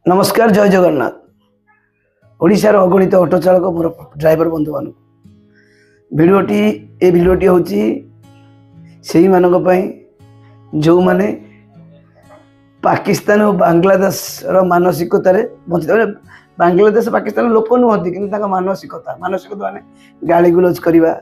नमस्कार जय जगन्नाथ। ओडिशार अगणित ऑटो चालक मोर ड्राइवर बंधु मान भिडियोटी ए भिडियोटी हूँ से मानी जो माने पाकिस्तान और बांग्लादेश मानसिकतार बंचित बांग्लादेश पाकिस्तान लोक नुहति कि मानसिकता माने गाली गुलज करवा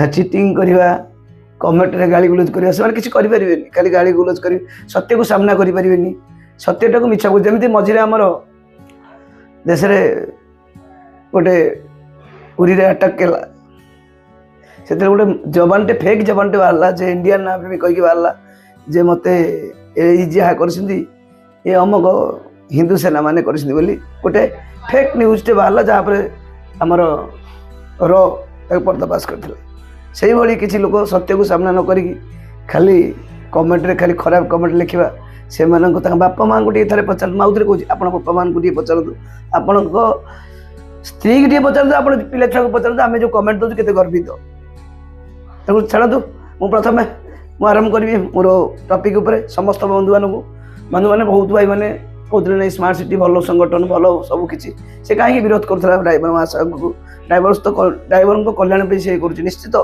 चिटिंग करवा कमेंट रे गाली गुलज करवा से किसी करें खाली गाली गुलज कर सत्य को सामना करें सत्यटा को मिछा को जमी मझे आमर देश गोटे उरी अटैक कला से गोटे जवानटे फेक जवानटे बाहर जे इंडियन नाम भी कहीकि बाहर जे मत जहाँ कर अमक हिंदू सेना मान कर गोटे फेक न्यूजटे बाहर जहाँपर आमर पर्दाफाश करते से भाई किसी लोग सत्य को सामना न करी खाली कमेंट रे खाली खराब कमेंट लिखा से बापा माँ को थे पचार मुझे कौन आप बापा माँ को पचारतु आपण स्त्री की पचारतु आप पिला छुआ को पचारतु आम जो कमेंट दूसरे केते गर्वित छाड़ू मुझे प्रथम मुझे आरंभ करी मोर टपिक उपर समस्त बंधु मैंने बहुत भाई मैंने कहते नहीं स्मार्ट सिटी भल संगठन भल सबकि से कहीं विरोध करूला ड्राइवर महाशय को ड्राइवर को कल्याण से कर निश्चित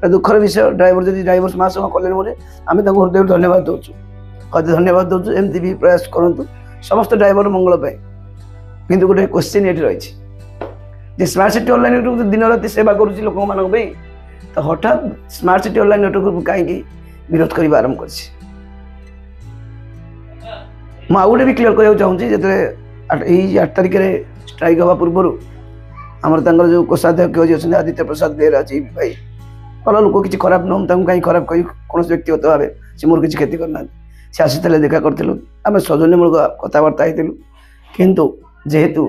दुखर विषय ड्राइवर जब ड्राइवर महाशय कल्याण बोले आम हृदय धन्यवाद दूसु कहते धन्यवाद दूसु एमती भी प्रयास करूँ समस्त ड्राइवर मंगल किंतु गोटे क्वेश्चन ये रही स्मार्ट सिटी ऑनलाइन दिन राति सेवा करुँच लोक मानी तो हठात स्मार्ट सिटी ऑनलाइन नेटवर्क कहीं विरोध करने आरंभ कर गोटे भी क्लीयर करने चाहूँगी जो 8 तारिख में स्ट्राइक हवा पूर्व आमर जो कोषाध्यक्ष अच्छे आदित्य प्रसाद बेहरा जी भाई भल लोक किसी खराब नुह कहीं खराब कही कौन व्यक्तिगत भाव से मोर किसी क्षति करना से आसी देखा करूँ आम सौजन्यमूलक कथबार्ता होलु किंतु जेहेतु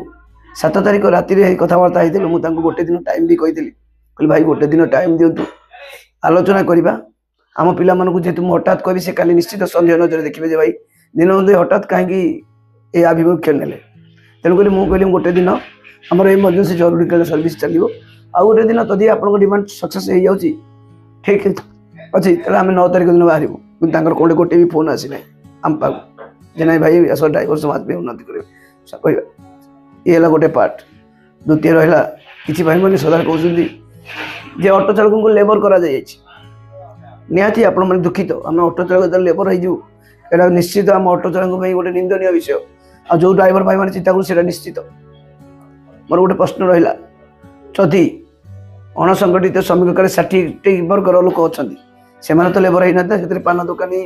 7 तारिख राति कथबार्ता होलु मुझे गोटे दिन टाइम भी कही कहली भाई गोटे दिन टाइम दिंतु आलोचना करवा आम पिला जेहेतु मुझे हठात कह से काली निश्चित सन्देह नजर देखिए भाई दिन हठात कहीं आभिमुख्य ने तेणुक मुझे गोटे दिन आमर इमरजेंसी जरूरीकालीन सर्विस चलो आउ गोटे दिन जदि आप डिमांड सक्सेस हो जाऊँगी ठीक अच्छे आम 9 तारिख दिन बाहर कौटे गोटे भी फोन आसी ना आम पाक जे ना भाई आस ड्राइवर समाज में उन्नति करें ये गोटे पार्ट द्वितीय रहा कि भाई मैंने सदा कहते ऑटो चालक को लेबर करा निहाती आपण मैंने दुखित आम ऑटो चालक लेबर हो निश्चित आम ऑटो चालक गोटे निंदनीय विषय आ जो ड्राइवर भाई मैंने चिंता कर निश्चित मोर गोटे प्रश्न रहा जदि अणसंगठित श्रमिक कार्य 60 वर्गर लोक अच्छा से तो लेबर होना पान दुकानी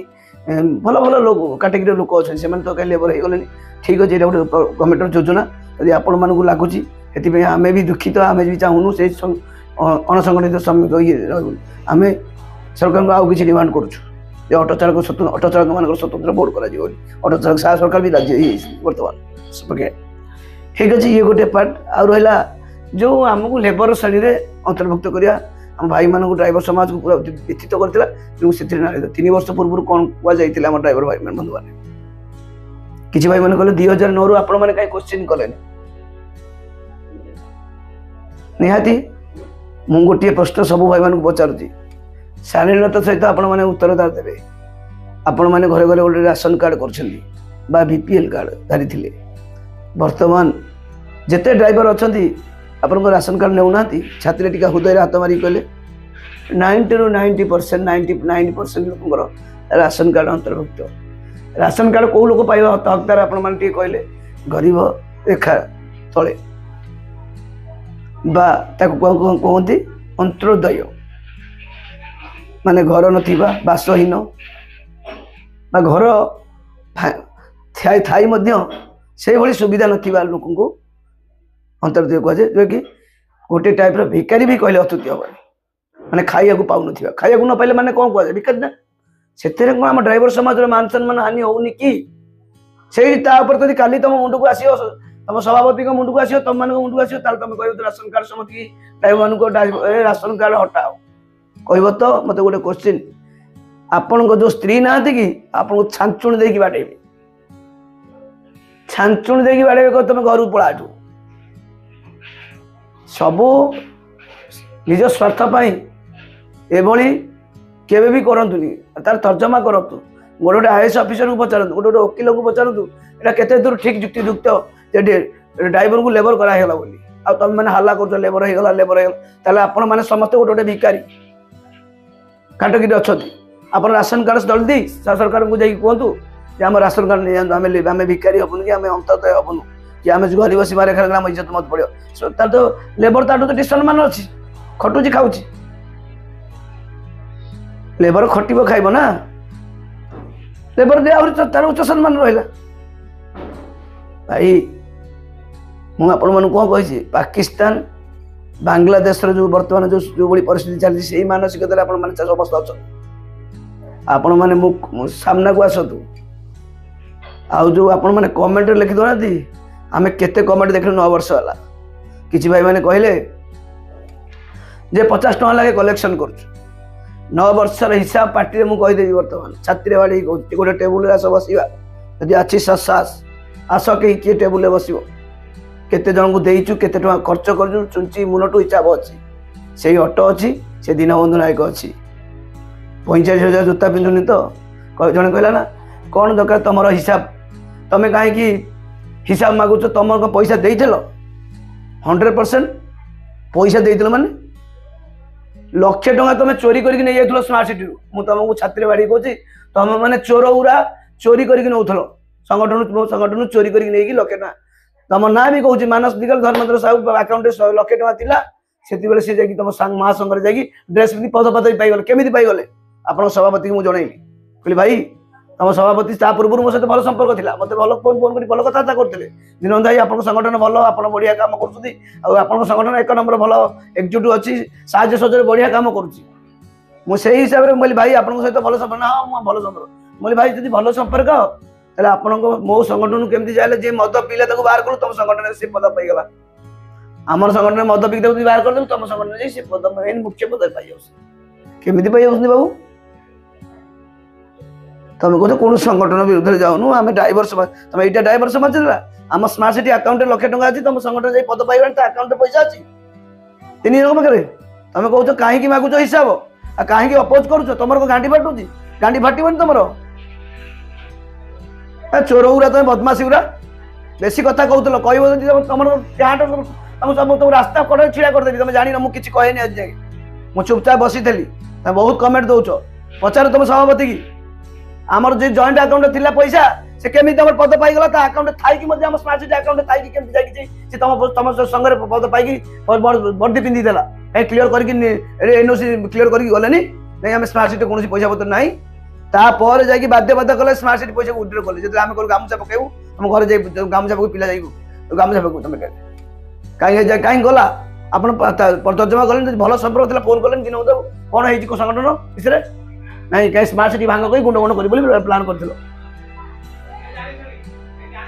भल भल लोग कैटेगरी लोक अच्छे से तो कहीं लेबर हो गले ठीक अच्छे गोटे गवर्नमेंट योजना यदि आपण मानक लगुच से आम भी दुखित आम भी चाहूँ से अणसंगठित श्रमिक ये आम सरकार को आउ कि डिमांड करुँ ऑटो चालक मान स्वतंत्र बोर्ड कर ऑटो चालक सरकार भी राज्य बर्तमान ठीक अच्छे ये गोटे पार्ट आउ रहा जो आमको लेबर श्रेणी में अंतर्भुक्त करा आम भाई मान ड्राइवर समाज को पूरा व्यथित करता 3 वर्ष पूर्व कौन कहुई आम ड्राइवर भाई बंधु मैंने किसी भाई मैंने कहले 2009 रु आपण मैंने कहीं क्वेश्चन कले निहाती मु गोटे प्रश्न सब भाई मान पचारुची शालीनता सहित आपण मैंने उत्तरदार देवे आपण मैंने घरे घरे गोटे राशन कार्ड कर बीपीएल कार्ड धारी थे वर्तमान जिते ड्राइवर अच्छा आपण राशन कार्ड नेउना छाती टीका हृदय हाथ मारिक कहले 90 ରୁ 90% 99% लोक राशन कार्ड अंतर्भुक्त राशन कार्ड कौ लोक पाइबा हकदार आपण मैंने कहले गरीब रेखा तले कहते अंत्योदय माने घर नथिबा बासहीन बा घर थाई से भली सुविधा नथिबा लोक को अंतर्दय कहुए जो कि गोटे टाइप भिकारी भी कहले अत्युक्ति हम मैंने खाइया पाऊन खाइया न पाइले मैंने कौन कहुए भिकारी ना से आम ड्राइवर समाज मान सम्मान हानि होनी कि से काली तुम मुंड को आसो तुम सभापति मुंड को आसो तुम मान मुंड को आसो तुम कह राशन कार्ड समझ ड्राइवर मान राशन कार्ड हटाओ कह तो मत गोटे क्वेश्चन आपण जो स्त्री ना कि आपको छांचुणी देकी बाटेबे छांचुणी देकी बाटेबे तुम घर पलाठू सबू निज स्वार्थ एभली केवे भी करतुनी तार तर्जमा करतु गोटे गोटे आईएएस ऑफिसर को पचारतु गोटे गोटे वकिल को पचारतु एटा केते दूर ठीक युक्तियुक्त ड्राइवर को लेबर करागला बोली आ तुम मैंने हल्ला कर लेबर होगा लेबर होगा आपण मैंने समस्त गोटे गोटे भिकारी काटगिरी अच्छा आप राशन कार्ड जल्दी सरकार को जाकि कहतु आम राशन कार्ड नहीं जातु आम भिकारी हबुन कि आम अंततः हबुन कि आम गरीब सीमा रेखा आम इज्जत मत पड़ो तार तो लेबर ताठू तो डिसम्मान अच्छी खटुची खाऊ लेबर खटब खाइब ना लेबर दे तार उच्च सम्मान रहा भाई मुझे कौन कही पाकिस्तान बांग्लादेश जो बर्तमान जो बड़ी परिस्थिति चलती से मानसिकता समस्त अच्छा आपण मैंने सामना को आसतु आउ जो आपण मैंने कमेंट लिखि दौना आम केते कमेंट देख 9 वर्ष है किसी भाई मैंने कहले जे 50 टका लगे कलेक्शन कर 9 वर्षर हिसाब पार्टी में कहीदेवी बर्तमान छाती बाड़ी गोटे टेबुल आस बसवा यदि अच्छी ससास आस कहीं किए टेबुल बस केते जन को देचु केते टका खर्च कर चुंची मुनटू हिसाब अच्छी से ऑटो अच्छी से दीनबंधु नायक अच्छी 45,000 जूता पिंधुनी तो जन कहला ना कौन दरकार तुम हिसाब तुम्हें कहीं हिसाब मागुच तुम पैसा देल 100% पैसा देल माने 1,00,000 टका तुम चोरी करके नहीं जाइल स्मार्ट सिटी मुझे तुमको छात्री बाड़ी कहूँ तुम मैंने चोर गुरा चोरी करके नौल संगठन चोरी करके नहीं 1,00,000 टका तुम ना भी कहूँ मानस दिगल धर्मेंद्र साहू आकाउंट 1,00,000 टका था से जाकि तुम महासंघ जाकि ड्रेस पिंधि पद पदवी पाईगले केमी पाईगले आप सभापति को मुझे जनइली कहली भाई तुम सभापति पूर्व मो सहित भल संपर्क था मतलब भल फोन फोन कर भल कथा करते दिन भाई आप संगठन भल आप बढ़िया काम कर संगठन 1 नंबर भल एकजुट अच्छी साहय सहयोग बढ़िया काम करुँच हिसाब से भाई आप सहित भल संपर्क हाँ भल संपर्क बोली भाई जी भल संपर्क तेल आप मो संगठन केमती जाए जी मद पीले बाहर करूँ तुम संगठन से पद पाईगला आम संगठन मद पी बाहर कर तुम संगठन से पद मुख्य पद पाई केमी पाई बाबू तुम कह कौन संगठन विरुद्ध जाऊनु आम ड्राइवर समाज तुम यहाँ ड्राइवर समाज आम स्मार्ट सिटी आकाउंट 1,00,000 टका अच्छी तुम संगठन जाए पद पाइबा आकाउंट पैसा अच्छी 3 जन पाखे तुम कौच कहीं मागुच हिसाब आ कहीं अपोज करुच तुम गांडी फाटुची गांडी फाटबनी तुम चोर गुरा तुम बदमाशी गुरा बेसी कथा कहूल कह तुम तुम रास्ता कड़े छिड़ा करदेवी तुम जान मुझे कहनी आज जाए मुझे चुपचाप बसी तुम बहुत कमेंट दौच पचार तुम सभापति की आमर जो जॉइंट अकाउंट थिला पैसा से केमी तुम पद पाईगला अकाउंट थाई कि स्मार्ट सिटी अकाउंट थाई कि केमती जाकि तुम संगे पद पाई वर्दी पिंधि देला क्लियर करके एनओसी क्लियर करके गले नहीं आम स्मार्ट सिटी कौन पैसा पत्र ना तापर जाकि बाध्य कले स्मार्ट सिटी पैसा विड्रॉ कले जो आम गामुछा पकेबू आम घर जाए गामुछा पक पिला जाइबू गामुछा पकू तुम कहीं गला आप तर्जमा कले भल संपर्क था फोन कले कि नौ कौन है संगठन विषय नहीं कहीं स्मार्ट सिटी भांग कहीं गुंड गुंड कर प्लान कर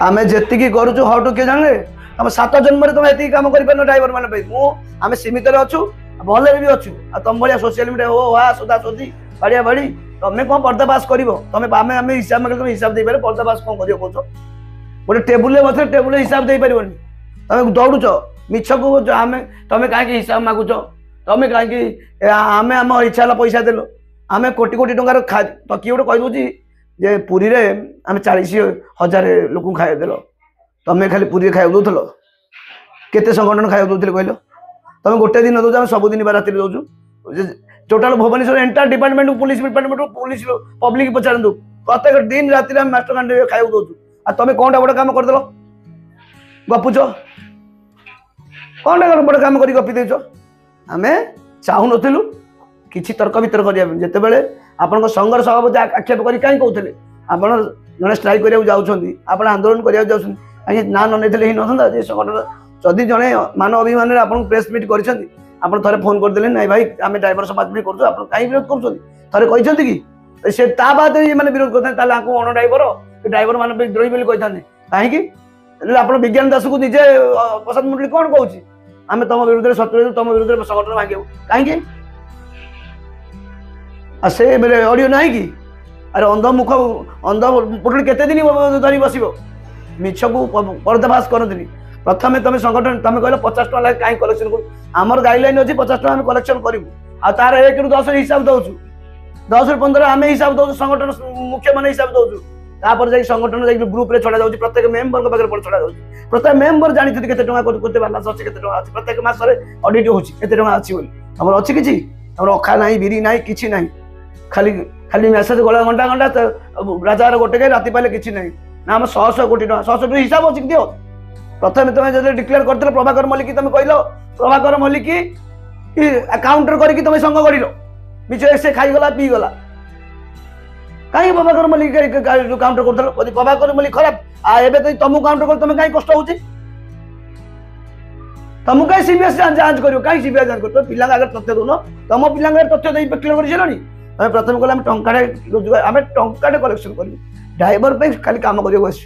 आम जी करुचु हटू किए जाने तुम 7 जन्म तुम ये कम कर ड्राइवर मैंने सीमित अच्छु भले भी अच्छु तुम भाया सोशल मीडिया हो हाँ सोदा सोदी बाड़िया बाड़ी तुम्हें कौन पर्दाफाश कर तुम आम हिसाब मांगे तुम हिसाब दे पारे पर्दाफाश कौन कर कौच गोटे टेबुल बस टेबुल हिसाब दे पार तुम दौड़ुच मिछ को आम तुम कहीं हिसाब मागुच तुम कहीं आम आम इच्छा पैसा देल आम कोटी कोटी टकर तो किए गोटे कहीदे जे पुरी रे आम 40,000 लोक खाया देल तुम्हें खाली पुरी खाया दौल केते संगठन खाया दौले कहल तुम गोटे दिन दौच आम सबुदिन राति दौचु total Bhubaneswar entire department police public पचारतु प्रत्येक दिन राति मास्टर कैंड खाया दौचु आ तुम कौन बड़ काम करदेल गपुच कौन बड़ काम कर गपी देच आम चाहू नु किसी तर्क वितर्क करते आपण संघर सभापति आक्षेप कर कहीं कहते आप जड़े स्ट्राइक करने जाऊँच आंदोलन करने कहीं ना नहीं ही ना संगठन जदि जड़े मान अभिमान आप प्रेस मीट कर थे फोन करदे ना भाई आम ड्राइवर समाज भी कर कहीं विरोध कर कहते कि से बाद मैंने विरोध करते अण ड्राइवर ड्राइवर मान विद्रोही बोली कही कहीं आप विज्ञान दास को निजे प्रसाद मुंडली कौन कौन आम तुम विरुद्ध शत्रु तुम विरुद्ध संगठन मांगे कहीं से ऑडियो ना कि अरे अंधमुख अंधपुटुड़ी केते दिन धरी बस मिछ को पर्दाफाश करते प्रथम तुम संगठन तुम कह 50 टका लगे कहीं कलेक्शन कर आमर गाइडलाइन अच्छी 50 टका कलेक्शन करूँ आ तार 1 ରୁ 10 हिसाब दौचु 10 ରୁ 15 आम हिसाब दौ संगठन मुख्य मान हिसाब दौ तापर जाई संगठन जाई ग्रुप रे छड़ा जाउची प्रत्येक मेंबर के पाखरे छड़ा जाउची प्रत्येक मेंबर जानि केते टका केते बालांस अछि केते टका अछि प्रत्येक मास रे ऑडिट होची केते टका अछि बोली हमर अछि किछि हमर अखा नाही बिरी नाही किछि नाही खाली खाली मेसेज गला घंटा घंटा राजार गोटे के राति पाले किछि नाही ना हम 100 कोटी टका 100 हिसाब अछि दियो प्रथम तुम जब डिक्लेयर करते प्रभाकर मल्लिक तुम कहल प्रभाकर मल्लिक काउंटर करके तुम संघ गढ़ मिछ से खाईगला पीगला कहीं प्रभाकर मल्लिक काउंटर कर प्रभाकर मल्लिक खराब एबे तो तुम काउंटर कर तुम कहीं कष्ट होची तुम कहीं सीबीएस जांच करियो कहीं सीबीएस जांच कर पिला आगे तथ्य दोनो तुम पिला आगे तथ्य दे क्लियर कर छलनी हम प्रथम कहला हम टंकाडे रोजगार हम टंकाडे कलेक्शन करियो ड्राइवर पे खाली काम करियो बस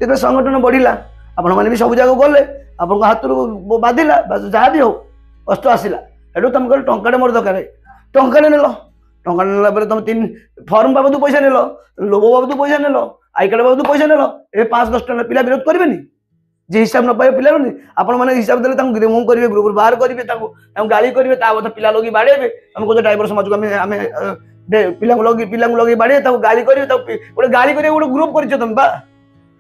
तेरे संगठन बढ़िला आपण माने भी सब जगह गले आपण हाथ बाधिला जहाँ भी हो कष्ट आसला एटू तुम कह टंकाटे मोर दरकार टंकाटे नेल टंकाटे नेला तुम 3 फॉर्म बाबद पैसा नेल लोगो बाबद पैसा नेल आई कार्ड बाबद पैसा नेल ए 5-10 टन पिला विरोध करेनि जे हिसाब न पाए पिला आपण माने हिसाब देले तांको रिमूव करिवे ग्रुप बाहर करिवे तांको गाली करिवे ता बता पिला लोगी बाड़ेबे हम को ड्राइवर समाज को हमें पिला लोगी बाड़े तांको गाली करिवे गोटे गाली करिवे गोटे ग्रुप करिछ तुम बा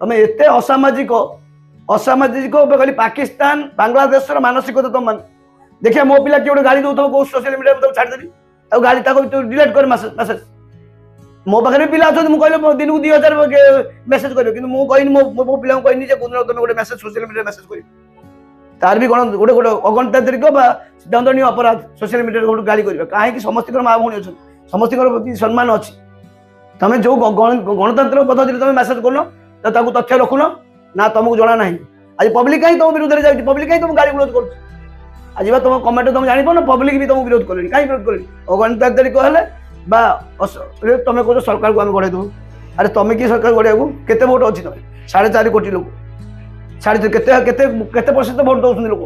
तुम एते असामाजिक असामाजिक खाली पाकिस्तान बांग्लादेश मानसिकता तुम मान देखिए मो पिला किए गाड़ी दो सोशल मीडिया में छाड़देवी गाड़ी डिलीट कर मेसेज मो पाखे पिला अच्छा मुझे दिन को 2000 मेसेज कर मो पिला कहनी तुम गोटे मेसेज सोशल मीडिया मेसेज कर तार भी गोटे गोटे अगणतांत्रिक दंडनीय अपराध सोशल मीडिया गोटे गाड़ी कर कहीं समस्त माँ भूणी अच्छे समस्त सम्मान अच्छी तुम जो गणतंत्र पद्धति तुम मेसेज कर तथ्य रखुन ना तुमको जना ना आज पब्लिक कहीं तुम विरोध में पब्लिक कहीं तुम गाड़ी विरोध कर आज तुम कमेंट तुम जान पार पब्लिक भी तुमको विरोध करें कहीं विरोध करें अगणतांत्रिक हेले तुम कह सरकार को आम गढ़े देव अरे तुम कि सरकार गढ़िया केते भोट अच्छी तुम 4.5 कोटी लोग 4.5 भोट दौरान लोक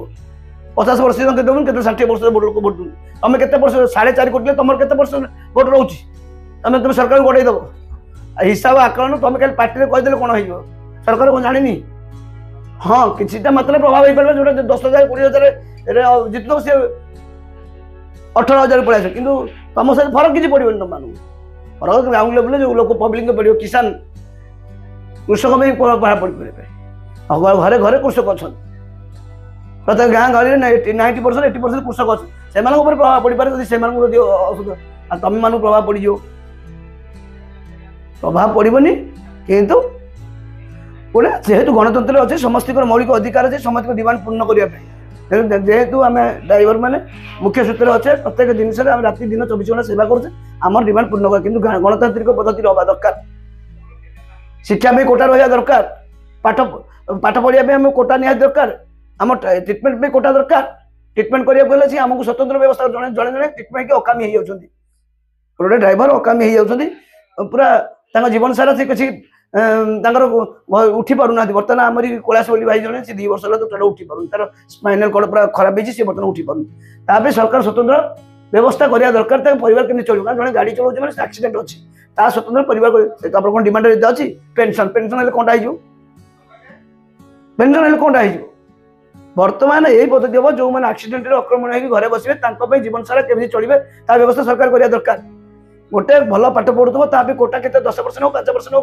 50% के दौन के 60% भोट लोक भोट दून तुम के 4.5 कोटी तुम के भोट रोच तुम सरकार को गढ़े देव हिसाब आकलन तुम क्या पार्टी कहीदे कौन हो सरकार को जानी हाँ किसी मात्र प्रभाव हो पारे जो 10,000 20,000 जितने से 18,000 पड़े कि तुम सहित फरक किसी पड़े तुम मान फरक ग्राउंड लेवल जो लोग पब्लिक पड़ो किसान कृषक में प्रभाव पड़ पारे घरे घरे कृषक अच्छा प्रत्येक गाँ गहली 90% 80% कृषक अच्छे से प्रभाव पड़ पारे से तुम मान प्रभाव पड़ प्रभाव पड़ोनी किंतु गोटे जेहेतु गणतंत्र अच्छे समस्त मौलिक अधिकार अच्छे समस्त डिमांड पूर्ण करने जेहेतु आम ड्राइवर मैंने मुख्य सूत्र अच्छे प्रत्येक जिनस राति दिन 24 घंटा सेवा करुचे आम डिमांड पूर्ण कर कि गणतांत्रिक पद्धति हवा दरकार शिक्षा में कोटा रहा दरकार पाठ पाठ पढ़ाई आम कोटा निहाती दरकार आम ट्रिटमेंट में कोटा दरकार ट्रिटमेंट करने आमको स्वतंत्र व्यवस्था जड़े जड़े ट्रिटमेंट के अकामी हो गोटे ड्राइवर अकामी हो पूरा जीवन सारा से किसी उठी पार ना बर्तमान आमरी कैलाश बोली भाई जन से 2 वर्ष है उठी पार तार स्पाइनल कॉर्ड पूरा खराब होती से बर्तमान उठी पार सरकार स्वतंत्र व्यवस्था करने दरकार परिवार केमती चलो कारण जो गाड़ी चलाऊँ मैंने एक्सीडेंट अच्छी स्वतंत्र परिवार कौन डिमांड अच्छी पेंशन पेंशन कौटा हो पेंशन कौटा हो बर्तमान यही पद्धति हम जो मैंने एक्सीडेंट आक्रमण होकर घरे बसवे जीवन सारा केमती चलिए ता व्यवस्था सरकार करने दरकार गोटे भल पाठ पढ़ुव ताकि कोटा के 10% हो 5%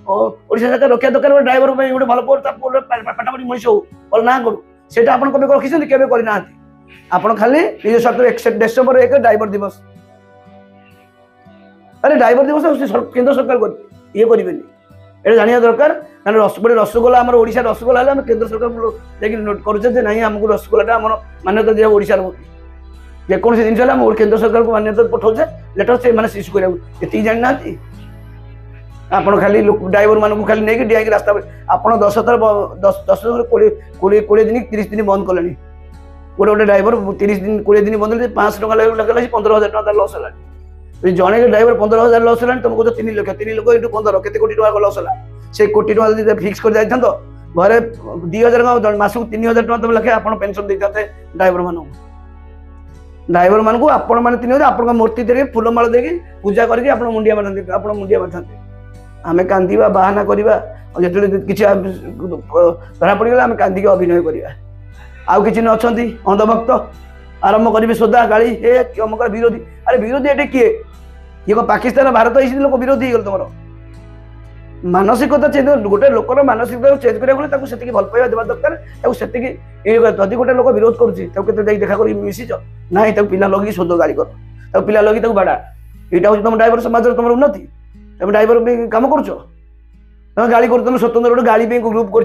हो ओडिशा सरकार रखा दरकार ड्राइवर गोटे भल पाठ पढ़ी मनीष हो भल ना करू से रखी केवे करना आप खाली निज स्वार्थ डिसेम्बर 1 ड्राइवर दिवस अरे ड्राइवर दिवस केंद्र सरकार ये करेंगे ये जाना दरकार गोटे रसगोला आम ओडिशा रसगोला है केंद्र सरकार करुचे ना आमको रसगोला मान्यता दिया ओडिशा जेको जिन केंद्र सरकार को मान्यता पठाऊे लेटर से मैंने शिशु करने ये जाना आप खाली ड्राइवर मानक खाली नहीं डिया रास्ता आप 10 थर 10 20 दिन 30 दिन बंद कले गोटे गोटे ड्राइवर 30 दिन 20 दिन बंद 500 टका लगे 15,000 टका लस है जड़े ड्राइवर 15,000 लस है तुमको तो 3 लाख 3 लाख ये 15 केते कोटी टका लस है से कोटी टका फिक्स कर जाता घरे 2,000 मासक 3,000 टका तुम लखे आप पेनसन देते ड्राइवर मानक ड्राइवर मान को आपण मैंने 3,000 आप मूर्ति दे फूलमाल देकी पूजा करके आप मुंडिया मारते आम कांदा बाहाना करवा जो किसी धरा पड़गला आम कांदिक अभिनय करवा आउ कि अच्छा अंधभक्त आरंभ करेंगे सोदा गाड़ी हे अमक विरोधी अरे विरोधी ये किए ये को पाकिस्तान भारत इसी लोक विरोधी ହେଇଗଲ ତମର मानसिकता चेंज गोटे लोकर मानसिकता चेंज करा से भल पाइबा देवा दरकार से जदि गोटे लोक विरोध करुँचे देखा कर मिशिच ना पिला लगे शोध गाड़ी कर पिला लगे बाड़ा यहाँ हूँ तुम ड्राइवर समाज तुम उन्नति तुम ड्राइवर कम कर गाड़ी कर तुम स्वतंत्र गोटे गाड़ी ग्रुप कर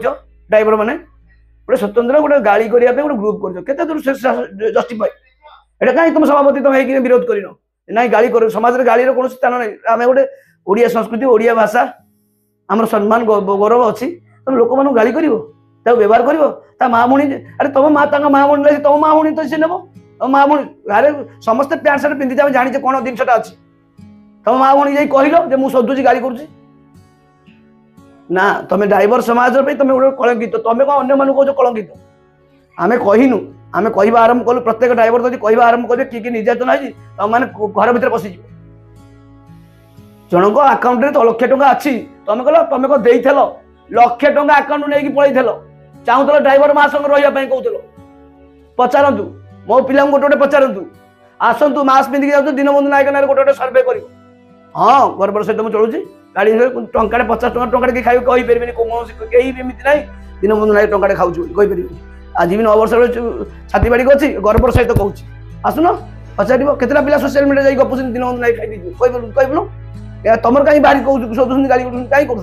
ड्राइवर मैंने गोटे स्वतंत्र गोटे गाड़ी करने गोटे ग्रुप कर दूर जस्टिफाई एटा कहीं तुम सभापति तुम विरोध कर ना गाड़ी कर समाज में गाड़ी कौन स्थान नहीं आम गोटे ओडिया संस्कृति ओडिया भाषा आम सम्मान गौरव अच्छी तुम लोक मान गाड़ी कर व्यवहार कर मामुणी अरे तुम मामुणी लगे तुम मामुणी तो सी नेब तुम मामुणी अरे समस्ते पैंट सार्ट पिंधि जाने कौन जिनसा अच्छी तुम मामुणी जाई कहल मुझे शोधुची गाड़ी करुँची ना तुम ड्राइवर समाज तुम गोटे कलंकित तुम कौन अन्य मानू कह कलंकित आम कहनु आम कह आरंभ कलु प्रत्येक ड्राइवर जब कह आरंभ करेंगे कि निर्यातन है तुम मैंने घर भर पशिज जनक आकाउंट में तो लक्षे टंका अच्छी तुम कह तुम कौन दे लक्षे टंका आकाउंट नहीं पलैल चाहूल ड्राइवर माँ संग रही कहूल पचारतु मो पिला गोटे गोटे पचारतु आसतु मास्क पिंधिक जाऊँ दीनबंधु नायक ना गोटे गोटे सर्वे कर हाँ गर्वर सहित मुझे चलुची गाड़ी टंका 50 टंका खाई कहीपर कौन कहीं एमती ना दीनबंधु नायक टंका खाऊ कहीपर आज भी 9 वर्ष छाती बाड़ी अच्छी गर्वर सहित कहूँ आसुन पचार केतला पिला सोशल मीडिया जाए गपुन दीनबंधु नायक खाई कहबुन तुम कहीं बाहरी कह शोधुन गाड़ी कहीं कर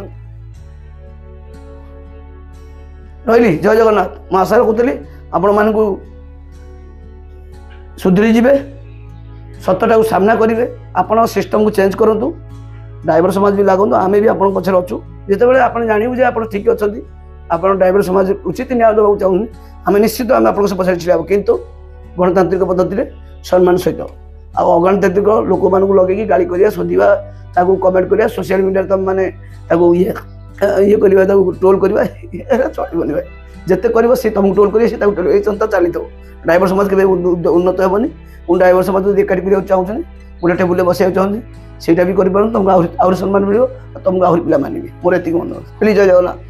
रही जय जगन्नाथ मैं आशा रखुली आपण मान सुधरी जी सत्यटा को सामना करेंगे आपण सिस्टम को चेंज करूँ ड्राइवर समाज भी लागू आम भी आप पचर अच्छु जिते आप जानू जे आप ठीक अच्छा आप ड्राइवर समाज उचित न्याय देवा चाहूँ आम निश्चित आम आप पचार छिड़ा किंतु गणतांत्रिक पद्धति सम्मान सहित अगणतांत्रिक लोक मान लगे गाड़ी करा शोधा कमेंट करा सोशल मीडिया तुम मैंने ये करवा ट्रोल करवा चलनी भाई जिते कर तुमको ट्रोल कर चिंता चली ड्राइवर समाज के उन्नत हेनी ड्राइवर समाज एकाठी करने चाहूँ गोटे टेबुल बसैक चाहूँ ସେଇଟା भी कर तुमको आहरी सम्मान मिले तुमको आहरी पिला मानवे मोर एति मन प्लीज जय जगन्नाथ।